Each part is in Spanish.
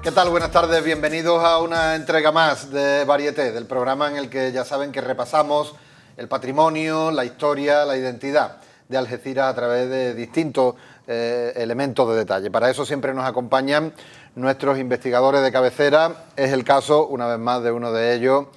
¿Qué tal? Buenas tardes, bienvenidos a una entrega más de Varieté, del programa en el que ya saben que repasamos el patrimonio, la historia, la identidad de Algeciras a través de distintos elementos de detalle. Para eso siempre nos acompañan nuestros investigadores de cabecera. Es el caso, una vez más, de uno de ellos,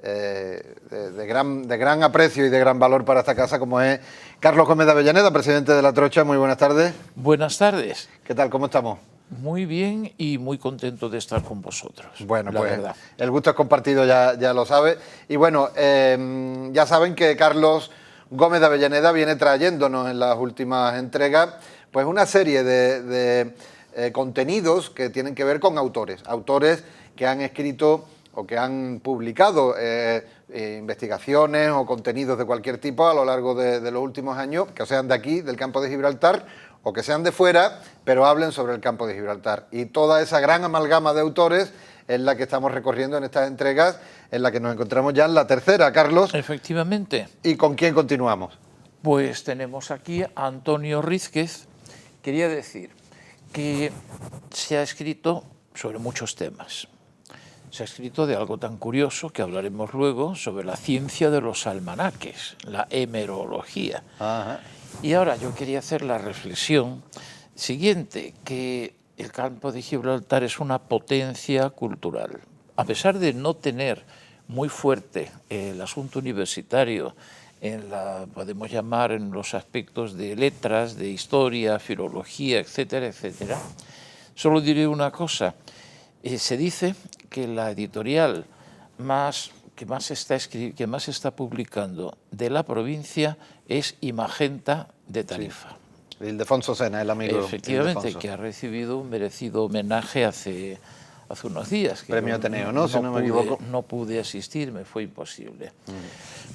de gran aprecio y de gran valor para esta casa, como es Carlos Gómez de Avellaneda, presidente de La Trocha. Muy buenas tardes. Buenas tardes. ¿Qué tal? ¿Cómo estamos? Muy bien y muy contento de estar con vosotros. Bueno, la pues verdad. El gusto es compartido, ya lo sabe. Y bueno, ya saben que Carlos Gómez de Avellaneda viene trayéndonos en las últimas entregas pues una serie de contenidos que tienen que ver con autores que han escrito o que han publicado investigaciones o contenidos de cualquier tipo a lo largo de los últimos años, que sean de aquí, del campo de Gibraltar, o que sean de fuera, pero hablen sobre el campo de Gibraltar. Y toda esa gran amalgama de autores es la que estamos recorriendo en estas entregas, en la que nos encontramos ya en la tercera, Carlos. Efectivamente. ¿Y con quién continuamos? Pues tenemos aquí a Antonio Rízquez. Quería decir que se ha escrito sobre muchos temas. Se ha escrito de algo tan curioso que hablaremos luego, sobre la ciencia de los almanaques, la hemerología. Ajá. Y ahora yo quería hacer la reflexión siguiente, que el campo de Gibraltar es una potencia cultural. A pesar de no tener muy fuerte el asunto universitario, podemos llamar en los aspectos de letras, de historia, filología, etcétera, etcétera, solo diré una cosa. Se dice que la editorial que más está publicando de la provincia es Imagenta de Tarifa. Sí. Ildefonso Sena, el amigo. Efectivamente, Ildefonso, que ha recibido un merecido homenaje hace unos días. Que Premio Ateneo, ¿no? Si no me equivoco. No pude asistir, me fue imposible.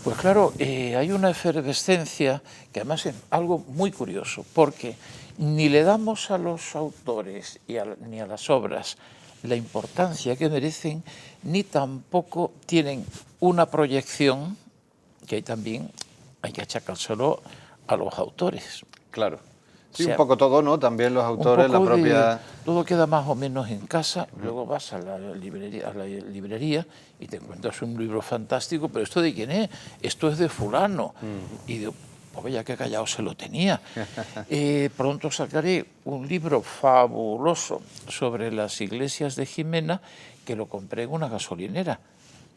Pues claro, hay una efervescencia que además es algo muy curioso, porque ni le damos a los autores ni a las obras la importancia que merecen, ni tampoco tienen una proyección, que hay que achacárselo a los autores. Claro. Sí, O sea, un poco todo, ¿no? También los autores, la propia... Todo queda más o menos en casa, luego vas a la librería y te encuentras un libro fantástico, pero ¿esto de quién es? Esto es de fulano. Y digo, pues ya que callado se lo tenía. Pronto sacaré un libro fabuloso sobre las iglesias de Jimena, que lo compré en una gasolinera,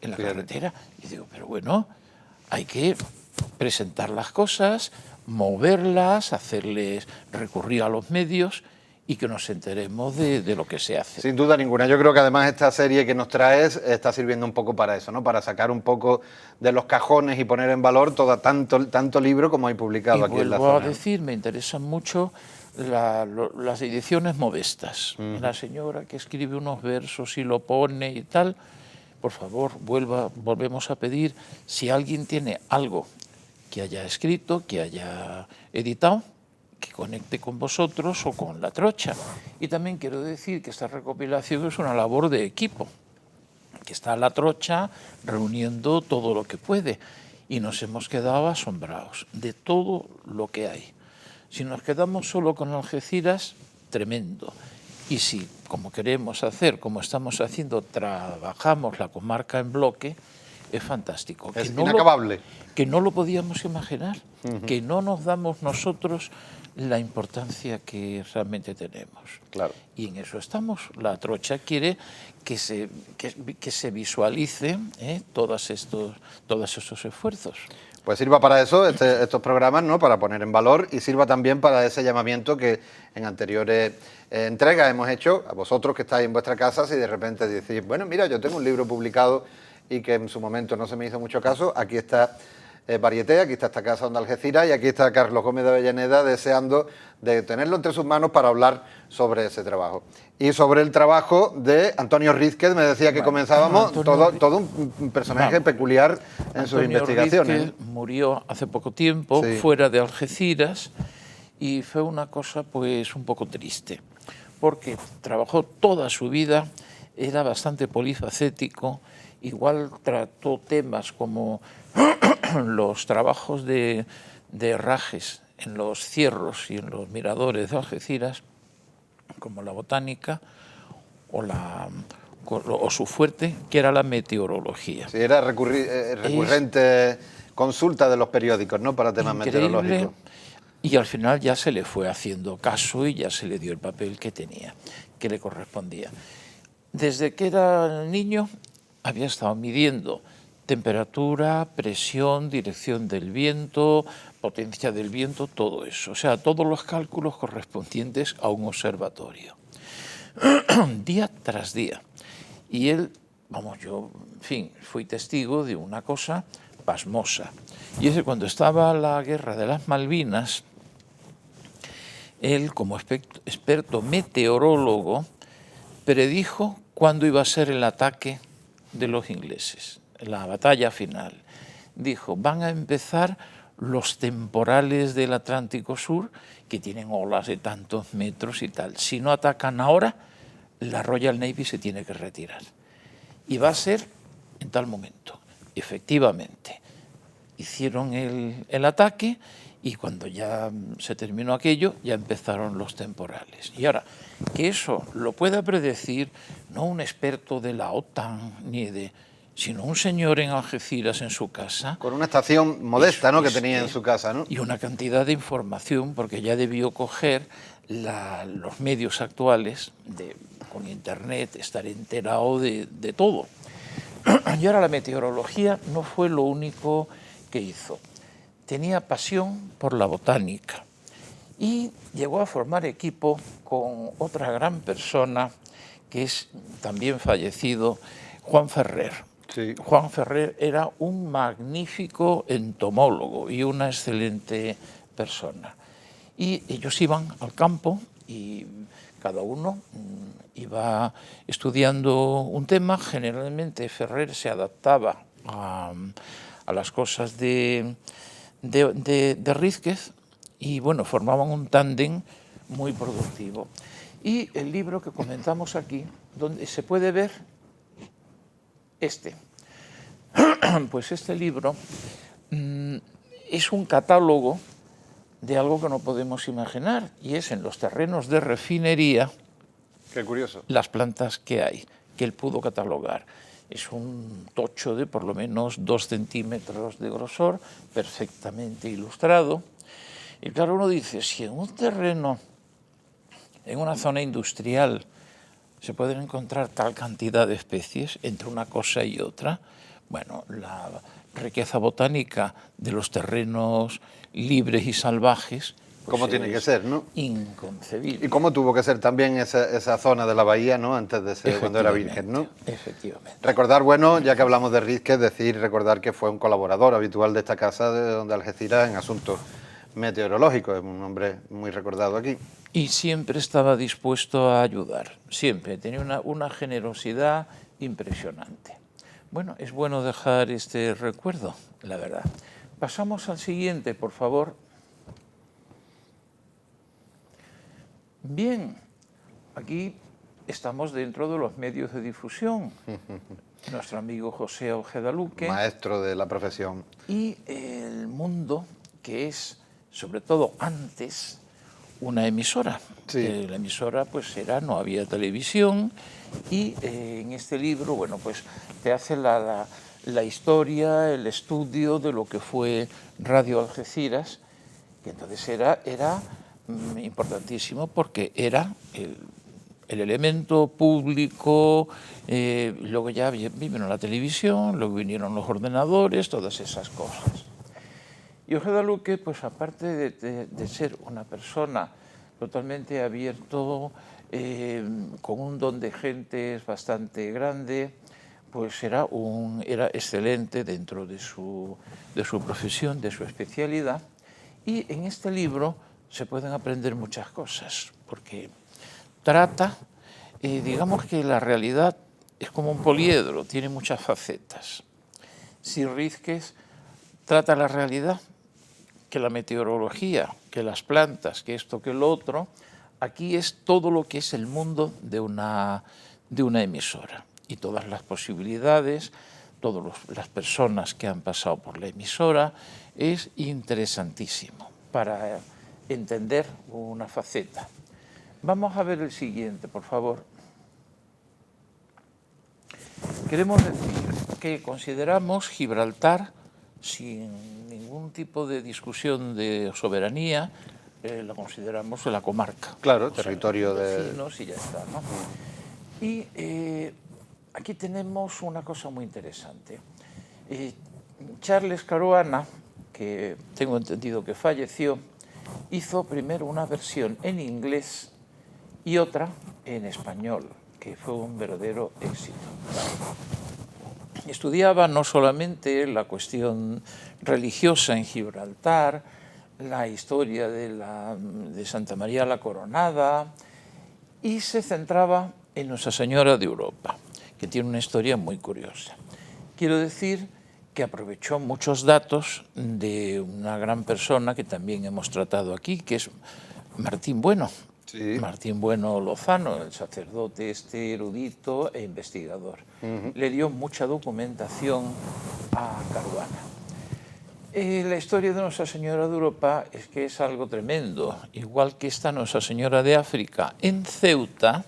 en la carretera. Y digo, pero bueno, hay que presentar las cosas, moverlas, hacerles recurrir a los medios y que nos enteremos de lo que se hace. Sin duda ninguna. Yo creo que además esta serie que nos traes está sirviendo un poco para eso, ¿no? Para sacar un poco de los cajones y poner en valor tanto libro como hay publicado aquí en la zona. Y vuelvo a decir, me interesan mucho las ediciones modestas. La señora que escribe unos versos y lo pone y tal, por favor, volvemos a pedir, si alguien tiene algo que haya escrito, que haya editado, que conecte con vosotros o con La Trocha. Y también quiero decir que esta recopilación es una labor de equipo, que está La Trocha reuniendo todo lo que puede, y nos hemos quedado asombrados de todo lo que hay. Si nos quedamos solo con Algeciras, tremendo. Y si, como queremos hacer, como estamos haciendo, trabajamos la comarca en bloque, es fantástico. Es inacabable. Que no lo podíamos imaginar, que no nos damos nosotros la importancia que realmente tenemos. Claro. Y en eso estamos. La Trocha quiere que se visualicen todos estos esfuerzos. Pues sirva para eso estos programas, ¿no? Para poner en valor, y sirva también para ese llamamiento que en anteriores entregas hemos hecho a vosotros que estáis en vuestra casa. Si de repente decís, bueno, mira, yo tengo un libro publicado y que en su momento no se me hizo mucho caso, aquí está Varieté, aquí está esta casa Onda Algeciras, y aquí está Carlos Gómez de Avellaneda deseando de tenerlo entre sus manos para hablar sobre ese trabajo. Y sobre el trabajo de Antonio Rízquez, me decía que comenzábamos, todo un personaje peculiar en sus investigaciones. Rízquez murió hace poco tiempo, fuera de Algeciras, y fue una cosa pues un poco triste, porque trabajó toda su vida, era bastante polifacético, igual trató temas como los trabajos de herrajes en los cierros y en los miradores de Algeciras, como la botánica, o su fuerte, que era la meteorología. Sí, era recurrente consulta de los periódicos, ¿no?, para temas meteorológicos. Y al final ya se le fue haciendo caso y ya se le dio el papel que tenía, que le correspondía. Desde que era niño había estado midiendo temperatura, presión, dirección del viento, potencia del viento, todo eso. O sea, todos los cálculos correspondientes a un observatorio. Día tras día. Y él, vamos, yo, en fin, fui testigo de una cosa pasmosa. Y es que cuando estaba la guerra de las Malvinas, él, como experto meteorólogo, predijo cuándo iba a ser el ataque de los ingleses, la batalla final. Dijo, van a empezar los temporales del Atlántico Sur, que tienen olas de tantos metros y tal. Si no atacan ahora, la Royal Navy se tiene que retirar. Y va a ser en tal momento. Efectivamente, hicieron el ataque y cuando ya se terminó aquello, ya empezaron los temporales. Y ahora, que eso lo pueda predecir no un experto de la OTAN, sino un señor en Algeciras, en su casa. Con una estación modesta, ¿no?, que tenía en su casa, ¿no? Y una cantidad de información, porque ya debió coger los medios actuales, con internet, estar enterado de todo. Y ahora la meteorología no fue lo único que hizo. Tenía pasión por la botánica y llegó a formar equipo con otra gran persona que es también fallecido, Juan Ferrer. Sí. Juan Ferrer era un magnífico entomólogo y una excelente persona. Y ellos iban al campo y cada uno iba estudiando un tema. Generalmente Ferrer se adaptaba a las cosas de Rísquez y bueno, formaban un tándem muy productivo. Y el libro que comentamos aquí, donde se puede ver pues este libro es un catálogo de algo que no podemos imaginar, y es en los terrenos de refinería. Qué curioso. Las plantas que hay, que él pudo catalogar. Es un tocho de por lo menos 2 centímetros de grosor, perfectamente ilustrado. Y claro, uno dice, si en un terreno, en una zona industrial, se pueden encontrar tal cantidad de especies entre una cosa y otra, bueno, la riqueza botánica de los terrenos libres y salvajes, pues ¿Cómo tiene que ser, no? Inconcebible. Y cómo tuvo que ser también esa zona de la bahía, ¿no?, antes de ser, cuando era virgen, ¿no? Efectivamente. Recordar, bueno, ya que hablamos de Rísquez, recordar que fue un colaborador habitual de esta casa de Algeciras en asuntos meteorológicos. Es un hombre muy recordado aquí. Y siempre estaba dispuesto a ayudar, siempre. Tenía una generosidad impresionante. Bueno, es bueno dejar este recuerdo, la verdad. Pasamos al siguiente, por favor. Bien, aquí estamos dentro de los medios de difusión. Nuestro amigo José Ojeda Luque. Maestro de la profesión. Y el mundo, que es, sobre todo antes, una emisora. Sí. La emisora pues no había televisión, y en este libro, bueno, pues te hace la historia, el estudio de lo que fue Radio Algeciras, que entonces era importantísimo porque era el elemento público. Luego ya vino la televisión, luego vinieron los ordenadores, todas esas cosas. Y Ojeda Luque, pues aparte de ser una persona totalmente abierto, con un don de gentes bastante grande, pues era excelente dentro de su profesión, de su especialidad. Y en este libro se pueden aprender muchas cosas, porque trata, digamos que la realidad es como un poliedro, tiene muchas facetas. Si Rísquez trata la realidad, que la meteorología, que las plantas, que esto, que lo otro, aquí es todo lo que es el mundo de una emisora, y todas las posibilidades, todas las personas que han pasado por la emisora. Es interesantísimo para entender una faceta. Vamos a ver el siguiente, por favor. Queremos decir que consideramos Gibraltar, sin ningún tipo de discusión de soberanía, la consideramos la comarca. Claro, territorio de vecinos y ya está, ¿no? Y aquí tenemos una cosa muy interesante. Charles Caruana, que tengo entendido que falleció, hizo primero una versión en inglés y otra en español, que fue un verdadero éxito. Estudiaba no solamente la cuestión religiosa en Gibraltar, la historia de Santa María la Coronada, y se centraba en Nuestra Señora de Europa, que tiene una historia muy curiosa. Quiero decir que aprovechó muchos datos de una gran persona que también hemos tratado aquí, que es Martín Bueno. Sí. Martín Bueno Lozano, el sacerdote erudito e investigador. Le dio mucha documentación a Caruana. La historia de Nuestra Señora de Europa es que es algo tremendo. Igual que está Nuestra Señora de África en Ceuta,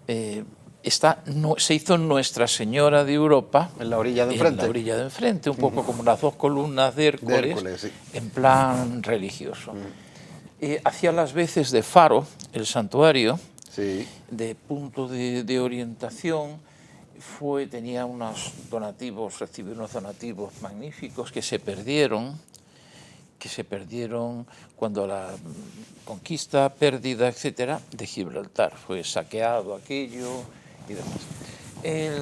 se hizo Nuestra Señora de Europa en la orilla de enfrente. En la orilla de enfrente, un poco como las dos columnas de Hércules, sí. en plan religioso. Hacía las veces de faro, el santuario, sí. de punto de orientación. Tenía recibió unos donativos magníficos que se perdieron cuando la conquista, pérdida, etcétera, de Gibraltar. Fue saqueado aquello y demás.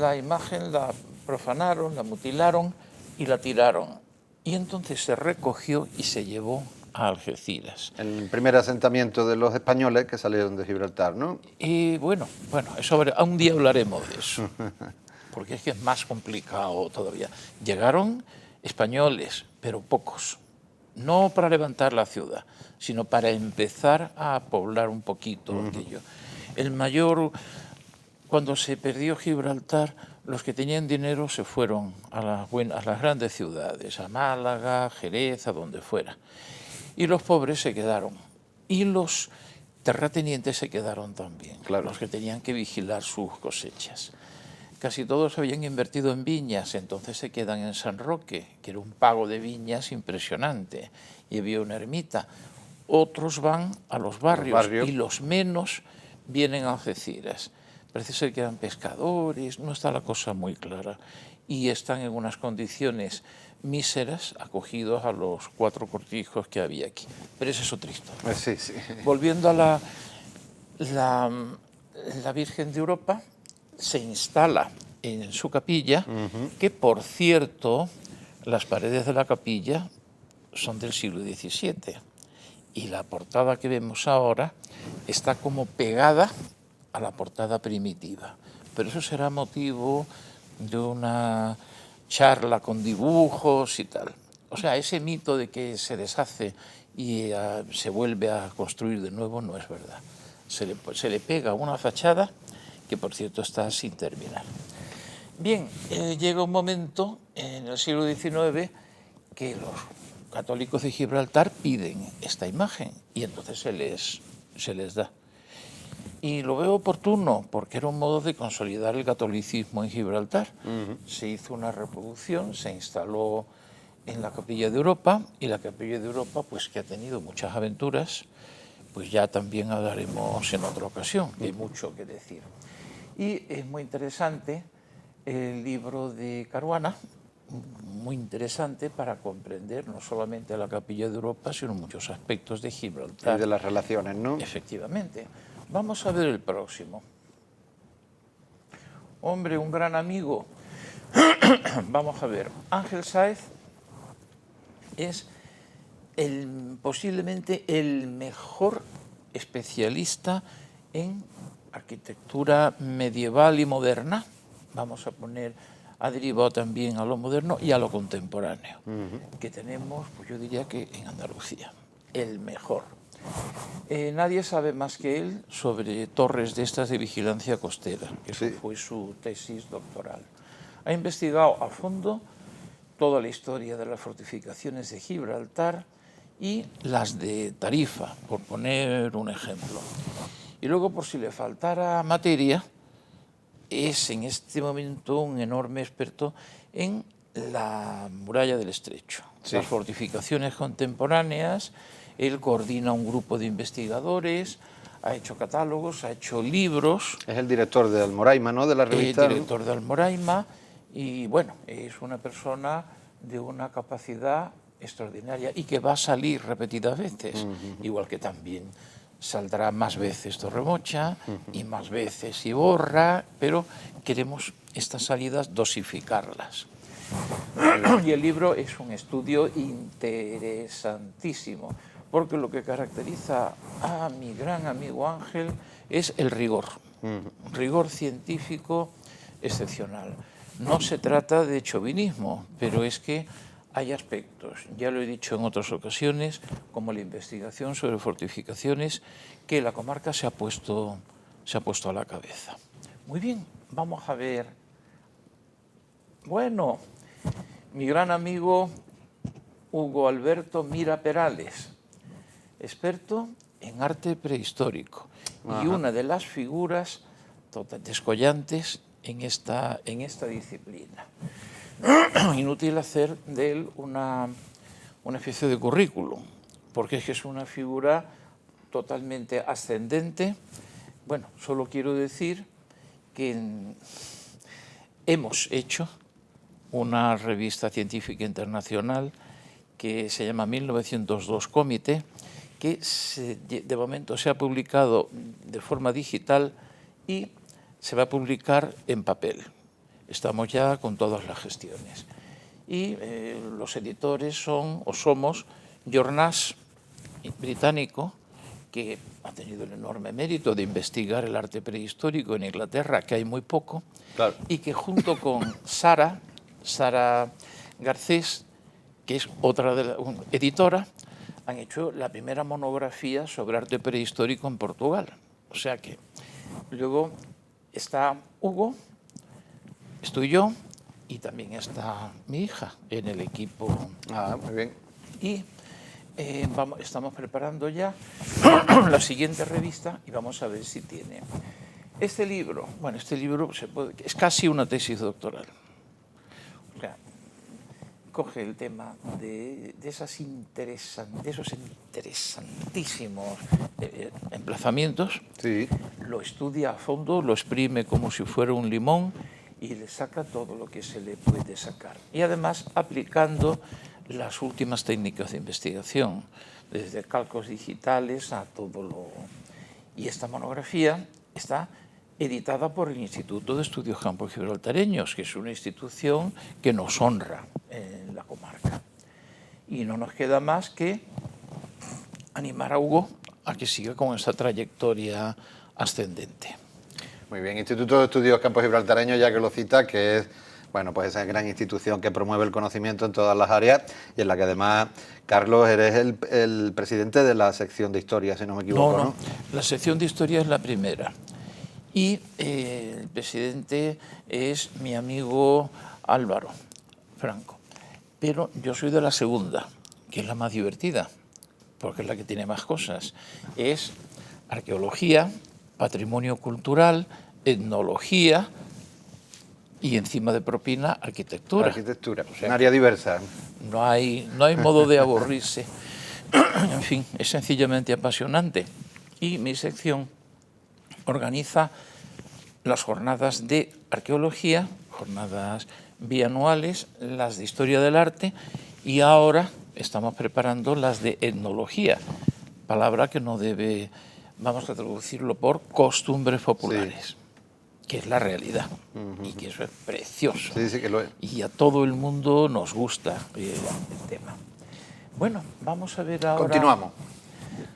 La imagen la profanaron, la mutilaron y la tiraron. Y entonces se recogió y se llevó a Algeciras. El primer asentamiento de los españoles que salieron de Gibraltar, ¿no? Y bueno, un día hablaremos de eso, porque es que es más complicado todavía. Llegaron españoles, pero pocos, no para levantar la ciudad, sino para empezar a poblar un poquito aquello. Cuando se perdió Gibraltar, los que tenían dinero se fueron a las grandes ciudades, a Málaga, Jerez, a donde fuera. Y los pobres se quedaron. Y los terratenientes se quedaron también, claro. Los que tenían que vigilar sus cosechas. Casi todos habían invertido en viñas, entonces se quedan en San Roque, que era un pago de viñas impresionante, y había una ermita. Otros van a los barrios. Y los menos vienen a Algeciras. Parece ser que eran pescadores, no está la cosa muy clara. Y están en unas condiciones míseras, acogidos a los 4 cortijos que había aquí. Pero esa es otra historia. Sí, sí. Volviendo a la Virgen de Europa, se instala en su capilla, que por cierto, las paredes de la capilla son del siglo XVII. Y la portada que vemos ahora está como pegada a la portada primitiva. Pero eso será motivo de una charla con dibujos y tal. O sea, ese mito de que se deshace y se vuelve a construir de nuevo no es verdad. Se le pega una fachada que, por cierto, está sin terminar. Bien, llega un momento en el siglo XIX que los católicos de Gibraltar piden esta imagen y entonces se les da. Y lo veo oportuno porque era un modo de consolidar el catolicismo en Gibraltar. Se hizo una reproducción, se instaló en la Capilla de Europa, y la Capilla de Europa, pues que ha tenido muchas aventuras, pues ya también hablaremos en otra ocasión, que hay mucho que decir. Y es muy interesante el libro de Caruana, muy interesante para comprender no solamente la Capilla de Europa, sino muchos aspectos de Gibraltar. Y de las relaciones, ¿no? Efectivamente. Vamos a ver el próximo. Hombre, un gran amigo. Vamos a ver. Ángel Sáez es posiblemente el mejor especialista en arquitectura medieval y moderna. Vamos a poner, ha derivado también a lo moderno y a lo contemporáneo, que tenemos, pues yo diría que en Andalucía, el mejor. Nadie sabe más que él sobre torres de estas de vigilancia costera. Eso fue su tesis doctoral. Ha investigado a fondo toda la historia de las fortificaciones de Gibraltar y las de Tarifa, por poner un ejemplo. Y luego, por si le faltara materia, es en este momento un enorme experto en la muralla del Estrecho, sí, las fortificaciones contemporáneas. Él coordina un grupo de investigadores, ha hecho catálogos, ha hecho libros. Es el director de Almoraima, ¿no?, de la revista. Director de Almoraima, y bueno, es una persona de una capacidad extraordinaria y que va a salir repetidas veces, igual que también saldrá más veces Torremocha y más veces Iborra, pero queremos estas salidas dosificarlas. Y el libro es un estudio interesantísimo, porque lo que caracteriza a mi gran amigo Ángel es el rigor, rigor científico excepcional. No se trata de chauvinismo, pero es que hay aspectos, ya lo he dicho en otras ocasiones, como la investigación sobre fortificaciones, que la comarca se ha puesto a la cabeza. Muy bien, vamos a ver. Bueno, mi gran amigo Hugo Alberto Mira Perales, experto en arte prehistórico. Ajá. Y una de las figuras descollantes en esta disciplina. Inútil hacer de él una especie de currículum, porque es que es una figura totalmente ascendente. Bueno, solo quiero decir que hemos hecho una revista científica internacional que se llama 1902 Comité, que de momento se ha publicado de forma digital y se va a publicar en papel. Estamos ya con todas las gestiones. Y los editores somos Journal británico, que ha tenido el enorme mérito de investigar el arte prehistórico en Inglaterra, que hay muy poco, claro, y que junto con Sara Garcés, que es otra editora, han hecho la primera monografía sobre arte prehistórico en Portugal. O sea que luego está Hugo, estoy yo y también está mi hija en el equipo. Ah, muy bien. Y estamos preparando ya la siguiente revista y vamos a ver si tiene. Este libro, bueno, es casi una tesis doctoral. O sea, coge el tema de esos interesantísimos emplazamientos, sí, lo estudia a fondo, lo exprime como si fuera un limón y le saca todo lo que se le puede sacar. Y además aplicando las últimas técnicas de investigación, desde cálculos digitales a todo lo... Y esta monografía está editada por el Instituto de Estudios Campos Gibraltareños, que es una institución que nos honra en la comarca. Y no nos queda más que animar a Hugo a que siga con esta trayectoria ascendente. Muy bien, Instituto de Estudios Campos Gibraltareños, ya que lo cita, que es, bueno, pues esa gran institución que promueve el conocimiento en todas las áreas y en la que además, Carlos, eres el presidente de la sección de historia, si no me equivoco, ¿no? La sección de historia es la primera. Y el presidente es mi amigo Álvaro Franco. Pero yo soy de la segunda, que es la más divertida, porque es la que tiene más cosas. Es arqueología, patrimonio cultural, etnología y encima de propina arquitectura. Arquitectura, o sea, un área diversa. No hay modo de aburrirse. En fin, es sencillamente apasionante. Y mi sección organiza las jornadas de arqueología, jornadas bianuales, las de historia del arte, y ahora estamos preparando las de etnología, palabra que no debe, vamos a traducirlo por costumbres populares, sí, que es la realidad, y que eso es precioso. Sí, sí que lo es. Y a todo el mundo nos gusta el tema. Bueno, vamos a ver ahora... Continuamos.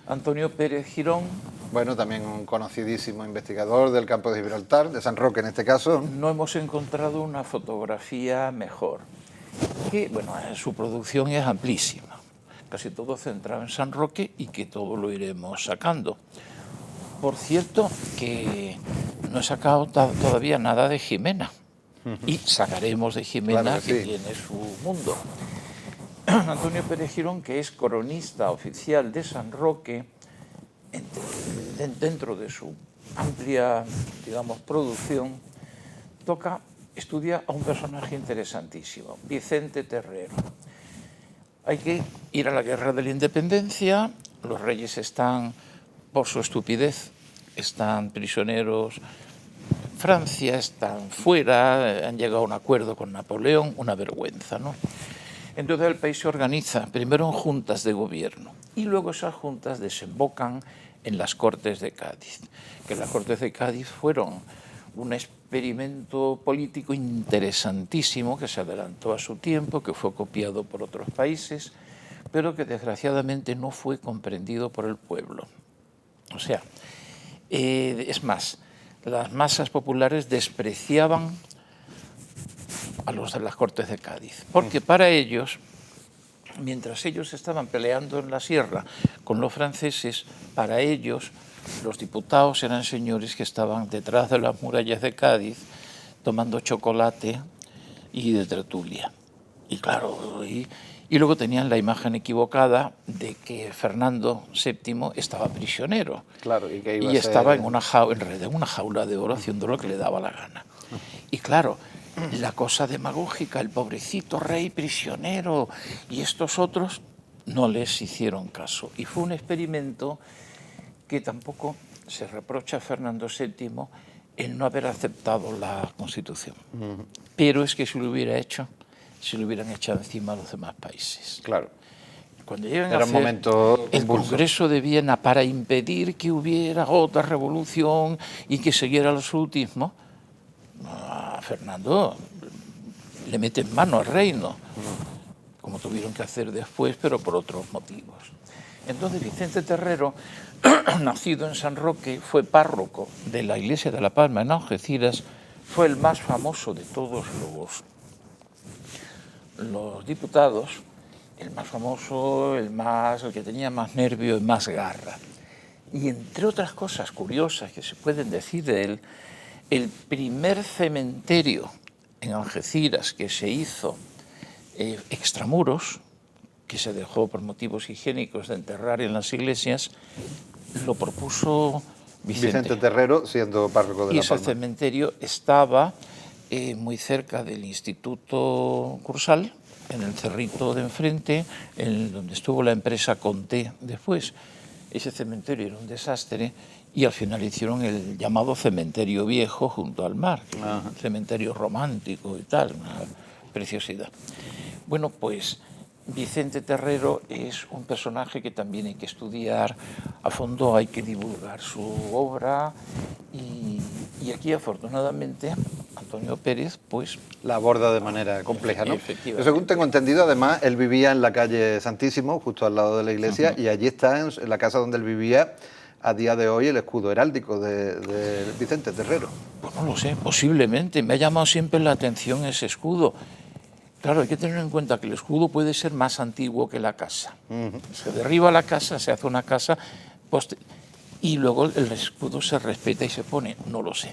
Antonio Pérez Girón. Bueno, también un conocidísimo investigador del campo de Gibraltar, de San Roque en este caso. No hemos encontrado una fotografía mejor. Que, bueno, su producción es amplísima, casi todo centrado en San Roque y que todo lo iremos sacando. Por cierto, que no he sacado todavía nada de Jimena y sacaremos de Jimena, claro que sí, tiene su mundo. Antonio Pérez Girón, que es cronista oficial de San Roque, dentro de su amplia, digamos, producción, estudia a un personaje interesantísimo, Vicente Terrero. Hay que ir a la Guerra de la Independencia, los reyes están, por su estupidez, están prisioneros en Francia, están fuera, han llegado a un acuerdo con Napoleón, una vergüenza, ¿no? Entonces el país se organiza primero en juntas de gobierno y luego esas juntas desembocan en las Cortes de Cádiz, que las Cortes de Cádiz fueron un experimento político interesantísimo que se adelantó a su tiempo, que fue copiado por otros países, pero que desgraciadamente no fue comprendido por el pueblo. O sea, es más, las masas populares despreciaban a los de las Cortes de Cádiz, porque para ellos, mientras ellos estaban peleando en la sierra con los franceses, para ellos los diputados eran señores que estaban detrás de las murallas de Cádiz tomando chocolate y de tertulia. Y claro, y luego tenían la imagen equivocada de que Fernando VII estaba prisionero. Claro, y que iba y a ser... estaba en una jaula de oro haciendo lo que le daba la gana. Y claro, la cosa demagógica, el pobrecito rey prisionero y estos otros no les hicieron caso. Y fue un experimento que tampoco se reprocha a Fernando VII el no haber aceptado la Constitución. Pero es que si lo hubiera hecho, se lo hubieran echado encima a los demás países. Claro. Cuando llegan Era a un hacer momento el convulso. Congreso de Viena para impedir que hubiera otra revolución y que siguiera el absolutismo, a Fernando le meten mano al reino, como tuvieron que hacer después, pero por otros motivos. Entonces Vicente Terrero, nacido en San Roque, fue párroco de la iglesia de La Palma en Algeciras, fue el más famoso de todos los diputados, el más famoso, el que tenía más nervio y más garra. Y entre otras cosas curiosas que se pueden decir de él, el primer cementerio en Algeciras que se hizo extramuros, que se dejó por motivos higiénicos de enterrar en las iglesias, lo propuso Vicente Terrero, siendo párroco de La Palma. Y ese cementerio estaba muy cerca del Instituto Cursal, en el cerrito de enfrente, donde estuvo la empresa Conté después. Ese cementerio era un desastre y al final hicieron el llamado cementerio viejo junto al mar, que es un cementerio romántico y tal, una preciosidad. Bueno, pues Vicente Terrero es un personaje que también hay que estudiar a fondo, hay que divulgar su obra y aquí afortunadamente Antonio Pérez pues la aborda de manera compleja, ¿no? Efectivamente. Según tengo entendido, además, él vivía en la calle Santísimo, justo al lado de la iglesia, y allí está, en la casa donde él vivía, a día de hoy, el escudo heráldico de Vicente Terrero. Pues no lo sé, posiblemente. Me ha llamado siempre la atención ese escudo. Claro, hay que tener en cuenta que el escudo puede ser más antiguo que la casa. Se derriba la casa, se hace una casa, y luego el escudo se respeta y se pone. No lo sé.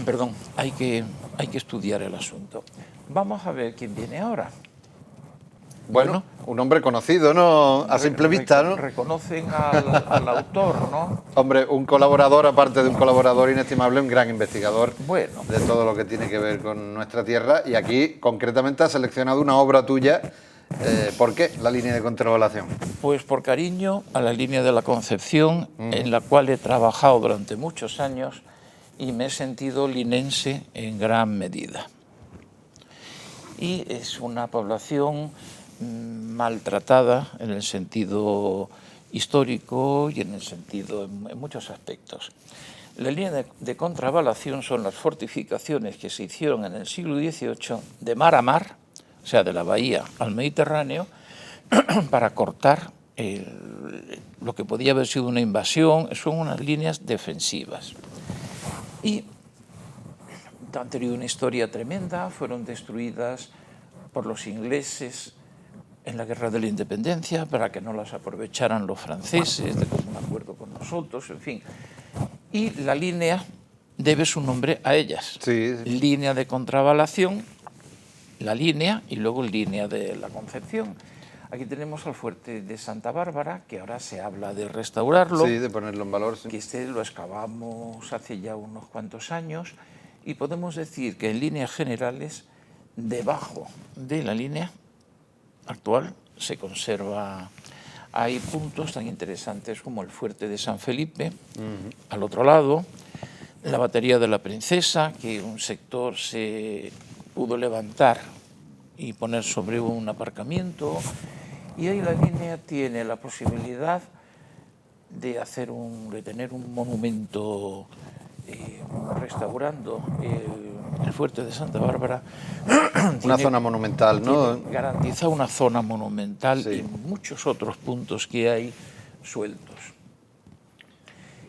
Perdón, hay que estudiar el asunto. Vamos a ver quién viene ahora. Bueno, un hombre conocido, ¿no? A simple vista, ¿no? Reconocen al autor, ¿no? Hombre, un colaborador, aparte de un colaborador inestimable, un gran investigador Bueno, de todo lo que tiene que ver con nuestra tierra. Y aquí, concretamente, ha seleccionado una obra tuya. ¿Por qué la línea de contravalación? pues por cariño a la línea de la Concepción, en la cual he trabajado durante muchos años y me he sentido linense en gran medida. Y es una población maltratada en el sentido histórico y en el sentido en muchos aspectos. La línea de contravalación son las fortificaciones que se hicieron en el siglo XVIII de mar a mar, o sea, de la bahía al Mediterráneo, para cortar lo que podía haber sido una invasión. Son unas líneas defensivas. Y han tenido una historia tremenda, fueron destruidas por los ingleses en la Guerra de la Independencia para que no las aprovecharan los franceses, de común acuerdo con nosotros, en fin. Y la línea debe su nombre a ellas. Sí. Línea de contravalación, la línea y luego línea de la Concepción. Aquí tenemos al fuerte de Santa Bárbara, que ahora se habla de restaurarlo. Sí, de ponerlo en valor, sí. Que lo excavamos hace ya unos cuantos años y podemos decir que en líneas generales, debajo de la línea actual se conserva. Hay puntos tan interesantes como el fuerte de San Felipe, al otro lado, la batería de la Princesa, que un sector se pudo levantar y poner sobre un aparcamiento, y ahí la línea tiene la posibilidad de tener un monumento restaurando el fuerte de Santa Bárbara. Una zona monumental, ¿no? Garantiza una zona monumental, sí, y muchos otros puntos que hay sueltos.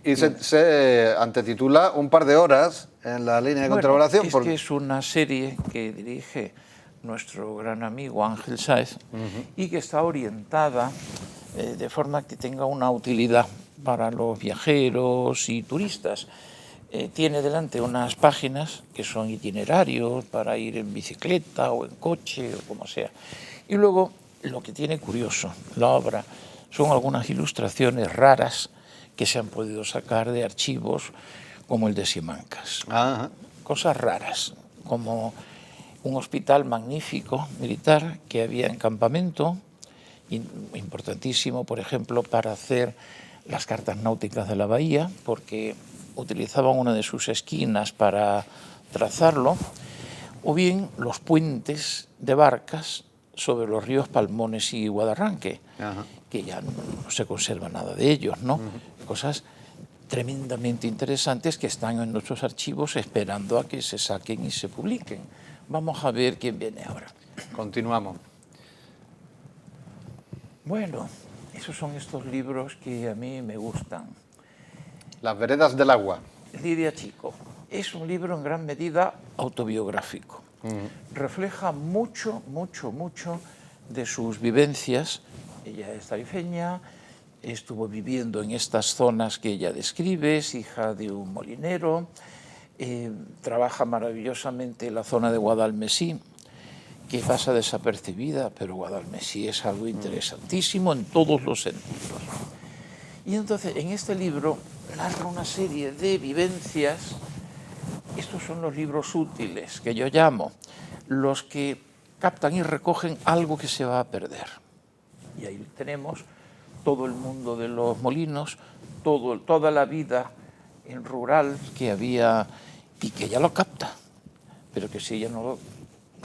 Y se antetitula Un par de horas en la línea de contravalación. Es que es una serie que dirige nuestro gran amigo Ángel Sáez y que está orientada de forma que tenga una utilidad para los viajeros y turistas. Tiene delante unas páginas que son itinerarios para ir en bicicleta o en coche o como sea. Y luego, lo que tiene curioso la obra son algunas ilustraciones raras que se han podido sacar de archivos como el de Simancas. Ajá. Cosas raras, como un hospital magnífico militar que había en campamento, importantísimo, por ejemplo, para hacer las cartas náuticas de la bahía, porque utilizaban una de sus esquinas para trazarlo, o bien los puentes de barcas sobre los ríos Palmones y Guadarranque, que ya no se conserva nada de ellos, ¿no? Cosas tremendamente interesantes que están en nuestros archivos esperando a que se saquen y se publiquen. Vamos a ver quién viene ahora. Continuamos. Bueno, esos son estos libros que a mí me gustan. Las veredas del agua. Lidia Chico. Es un libro en gran medida autobiográfico. Refleja mucho de sus vivencias. Ella es tarifeña, estuvo viviendo en estas zonas que ella describe, es hija de un molinero, trabaja maravillosamente en la zona de Guadalmesí, que pasa desapercibida, pero Guadalmesí es algo interesantísimo en todos los sentidos. Y entonces, en este libro, narra una serie de vivencias. Estos son los libros útiles, que yo llamo, los que captan y recogen algo que se va a perder. Y ahí tenemos todo el mundo de los molinos, toda la vida en rural que había y que ella lo capta, pero que si ella no lo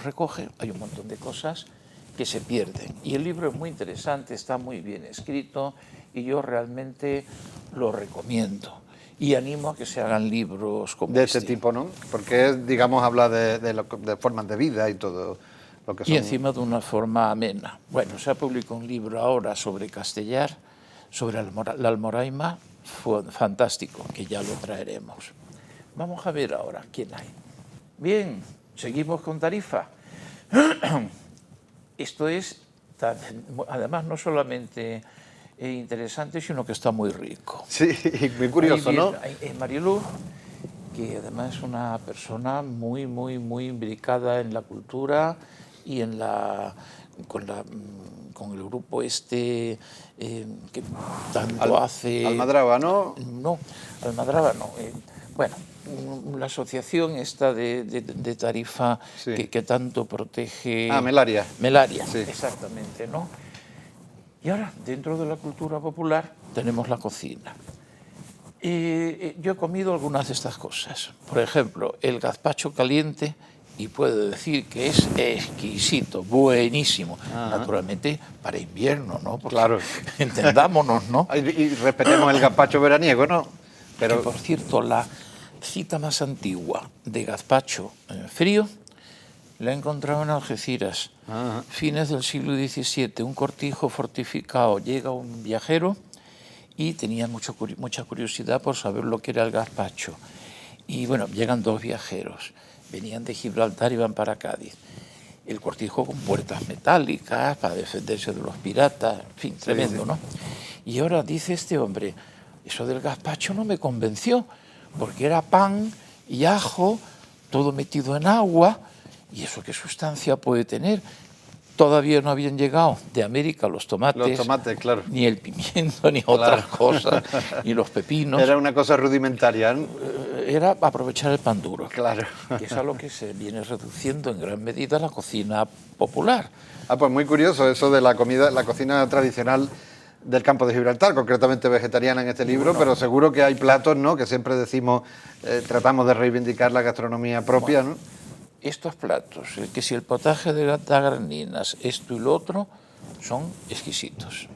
recoge, hay un montón de cosas que se pierden. Y el libro es muy interesante, está muy bien escrito y yo realmente lo recomiendo. Y animo a que se hagan libros como de este tipo, ¿no? Porque, digamos, habla de formas de vida y todo lo que son. Y encima de una forma amena. Bueno, se ha publicado un libro ahora sobre Castellar, sobre la Almoraima, fantástico, que ya lo traeremos. Vamos a ver ahora quién hay. Bien, seguimos con Tarifa. Esto es, además, no solamente interesante, sino que está muy rico. Sí, muy curioso, ¿no? Mariluz, que además es una persona muy imbricada en la cultura y en con el grupo que tanto hace... Almadraba, ¿no? No, Almadraba no. Bueno, la asociación esta de Tarifa, sí, que tanto protege... Melaria. Melaria, sí, exactamente, ¿no? Y ahora, dentro de la cultura popular, tenemos la cocina. Yo he comido algunas de estas cosas. Por ejemplo, el gazpacho caliente, y puedo decir que es exquisito, buenísimo. Naturalmente, para invierno, ¿no? Porque, claro, entendámonos, ¿no? Y respetemos el gazpacho veraniego, ¿no? Pero, por cierto, la cita más antigua de gazpacho frío la he encontrado en Algeciras, fines del siglo XVII. Un cortijo fortificado, llega un viajero y tenía mucha curiosidad por saber lo que era el gazpacho. Y bueno, llegan dos viajeros, venían de Gibraltar y van para Cádiz. El cortijo con puertas metálicas para defenderse de los piratas, en fin, tremendo, sí, ¿no? Y ahora dice este hombre, eso del gazpacho no me convenció, porque era pan y ajo, todo metido en agua. ¿Y eso qué sustancia puede tener? Todavía no habían llegado de América los tomates, claro, ni el pimiento, ni otras cosas, ni los pepinos. Era una cosa rudimentaria, ¿no? era aprovechar el pan duro. Claro. Que es a lo que se viene reduciendo en gran medida la cocina popular. Ah, pues muy curioso eso de la comida, la cocina tradicional del campo de Gibraltar, concretamente vegetariana en este libro, pero seguro que hay platos, ¿no?, que siempre decimos, tratamos de reivindicar la gastronomía propia, ¿no? Estos platos, que si el potaje de tagarninas, esto y lo otro, son exquisitos.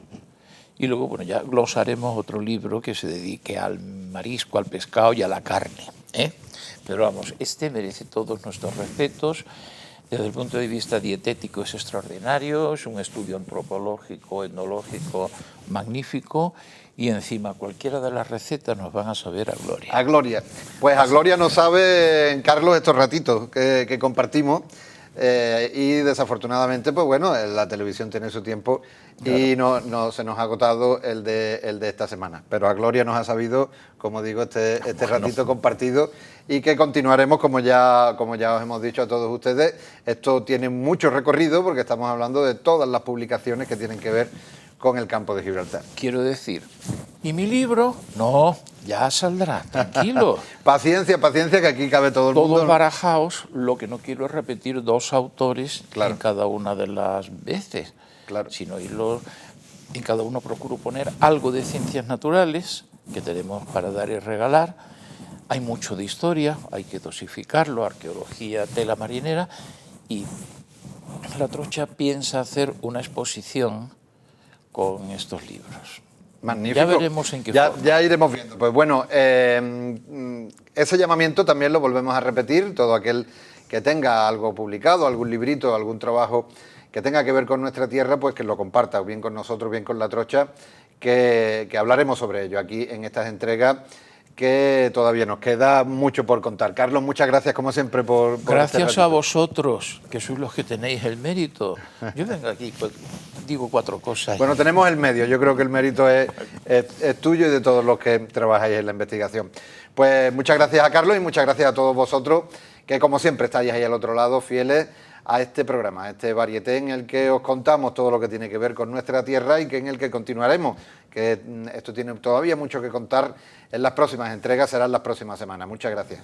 Y luego, bueno, ya glosaremos otro libro que se dedique al marisco, al pescado y a la carne, ¿eh? Pero vamos, este merece todos nuestros respetos. Desde el punto de vista dietético es extraordinario, es un estudio antropológico, etnológico magnífico, y encima cualquiera de las recetas nos van a saber a gloria. A gloria. Pues a gloria nos sabe, Carlos, estos ratitos que compartimos. Y desafortunadamente, pues bueno, la televisión tiene su tiempo, claro, y no se nos ha agotado el de esta semana. Pero a gloria nos ha sabido, como digo, este ratito compartido, y que continuaremos, como ya os hemos dicho a todos ustedes. Esto tiene mucho recorrido porque estamos hablando de todas las publicaciones que tienen que ver con el campo de Gibraltar. Quiero decir, ¿y mi libro? No, ya saldrá, tranquilo. Paciencia, paciencia, que aquí cabe todo el mundo. Todos barajaos, lo que no quiero es repetir dos autores, claro, en cada una de las veces, claro, sino irlo, en cada uno procuro poner algo de ciencias naturales que tenemos para dar y regalar. Hay mucho de historia, hay que dosificarlo, arqueología, tela marinera, y La Trocha piensa hacer una exposición con estos libros. Magnífico. Ya veremos en qué forma. Ya iremos viendo. Pues bueno, ese llamamiento también lo volvemos a repetir. Todo aquel que tenga algo publicado, algún librito, algún trabajo que tenga que ver con nuestra tierra, pues que lo comparta, bien con nosotros, bien con La Trocha, que hablaremos sobre ello aquí en estas entregas, que todavía nos queda mucho por contar. Carlos, muchas gracias como siempre por gracias a vosotros, que sois los que tenéis el mérito. Yo vengo aquí, pues, digo cuatro cosas. Bueno, tenemos el medio, yo creo que el mérito es tuyo y de todos los que trabajáis en la investigación. Pues muchas gracias a Carlos y muchas gracias a todos vosotros, que como siempre estáis ahí al otro lado, fieles a este programa, a este varieté en el que os contamos todo lo que tiene que ver con nuestra tierra y que en el que continuaremos, que esto tiene todavía mucho que contar en las próximas entregas, serán las próximas semanas. Muchas gracias.